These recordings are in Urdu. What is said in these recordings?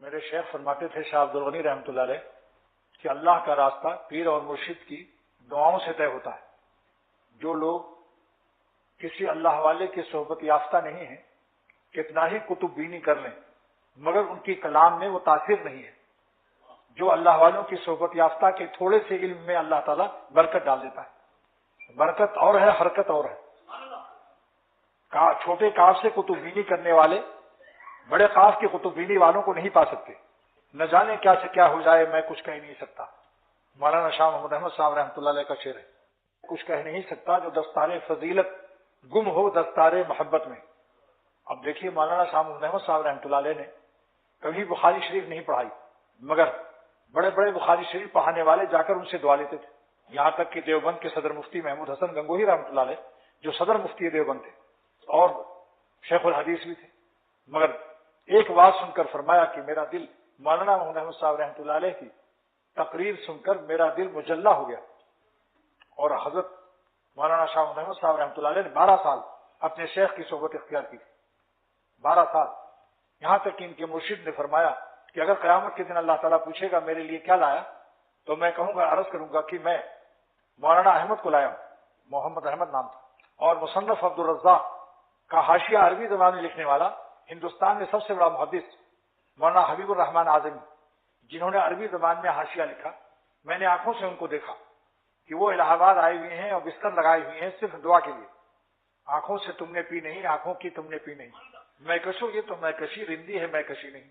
میرے شیخ فرماتے تھے شاہ عبد الغنی رحمۃ اللہ علیہ کہ اللہ کا راستہ پیر اور مرشد کی دعاؤں سے طے ہوتا ہے. جو لوگ کسی اللہ والے کی صحبت یافتہ نہیں ہیں کتنا ہی کتب بینی کر لیں مگر ان کی کلام میں وہ تاثیر نہیں ہے. جو اللہ والوں کی صحبت یافتہ کے تھوڑے سے علم میں اللہ تعالیٰ برکت ڈال دیتا ہے. برکت اور ہے، حرکت اور ہے. چھوٹے کاف سے کتب بینی کرنے والے بڑے کاف کی کتب بینی والوں کو نہیں پا سکتے. نہ جانے کیا سے کیا ہو جائے میں کچھ کہہ نہیں سکتا. مولانا شاہ محمود احمد صاحب رحمۃ اللہ علیہ کا شعر ہے. کچھ کہہ نہیں سکتا جو دستار فضیلت گم ہو دستار محبت میں. اب دیکھیے مولانا شاہ محمود احمد صاحب رحمۃ اللہ علیہ نے کبھی بخاری شریف نہیں پڑھائی مگر بڑے بڑے بخاری شریف پڑھانے والے جا کر ان سے دعا لیتے تھے. یہاں تک کہ دیوبند کے صدر مفتی محمود حسن گنگوہی رحمۃ اللہ علیہ جو صدر مفتی دیوبند تھے اور شیخ الحدیث بھی تھے مگر ایک بات سن کر فرمایا کہ میرا دل مولانا محمود احمد صاحب رحمۃ اللہ علیہ کی تقریر سن کر میرا دل مجلہ ہو گیا. اور حضرت مولانا شاہ محمود صاحب رحمۃ اللہ علیہ نے 12 سال اپنے شیخ کی صحبت اختیار کی. 12 سال. یہاں تک کہ ان کے مرشد نے فرمایا کہ اگر قیامت کے دن اللہ تعالیٰ پوچھے گا میرے لیے کیا لایا تو میں کہوں گا، عرض کروں گا کہ میں مولانا احمد کو لایا ہوں. محمد احمد نام تھا. اور مصنف عبد الرزاق کا حاشیہ عربی زبان میں لکھنے والا ہندوستان میں سب سے بڑا محدث مولانا حبیب الرحمان اعظمی جنہوں نے عربی زبان میں حاشیہ لکھا، میں نے آنکھوں سے ان کو دیکھا کہ وہ الہ آباد آئے ہوئے ہیں اور بستر لگائے ہوئے ہیں صرف دعا کے لیے. آنکھوں سے تم نے پی نہیں، آنکھوں کی تم نے پی نہیں. میں کشوں یہ تو میں کشی رندی ہے میں کشی نہیں.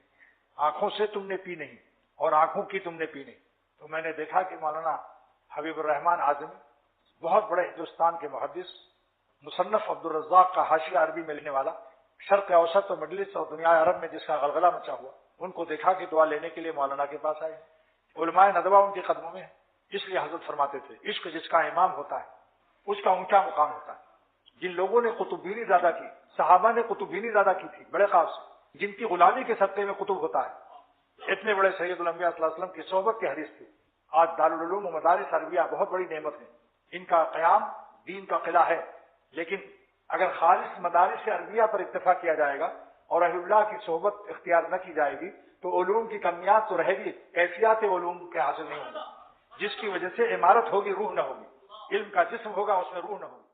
آنکھوں سے تم نے پی نہیں اور آنکھوں کی تم نے پی نہیں. تو میں نے دیکھا کہ مولانا حبیب الرحمان اعظمی بہت بڑے ہندوستان کے محدث مصنف عبد الرزاق کا حاشیہ عربی میں لکھنے والا شرق اوسط اور مجلس اور دنیا عرب میں جس کا غلغلہ مچا ہوا، ان کو دیکھا کہ دعا لینے کے لیے مولانا کے پاس آئے. علماء ندوہ ان کے قدموں میں ہے. اس لیے حضرت فرماتے تھے عشق جس کا امام ہوتا ہے اس کا اونچا مقام ہوتا ہے. جن لوگوں نے قطب بینی زیادہ کی، صحابہ نے قطب بینی زیادہ کی تھی بڑے خاص، جن کی غلامی کے صدقے میں قطب ہوتا ہے. اتنے بڑے سید الانبیاء صلی اللہ علیہ وسلم کی صحبت کے حریث تھے. آج دارالعلوم و مدارس عربیہ بہت بڑی نعمت ہے. ان کا قیام دین کا قلعہ ہے. لیکن اگر خالص مدارس عربیہ پر اکتفا کیا جائے گا اور اہل اللہ کی صحبت اختیار نہ کی جائے گی تو علوم کی کمیات تو رہے گی، کیفیات علوم کے حاصل نہیں ہوگی، جس کی وجہ سے عمارت ہوگی روح نہ ہوگی. علم کا جسم ہوگا اس میں روح نہ ہوگی.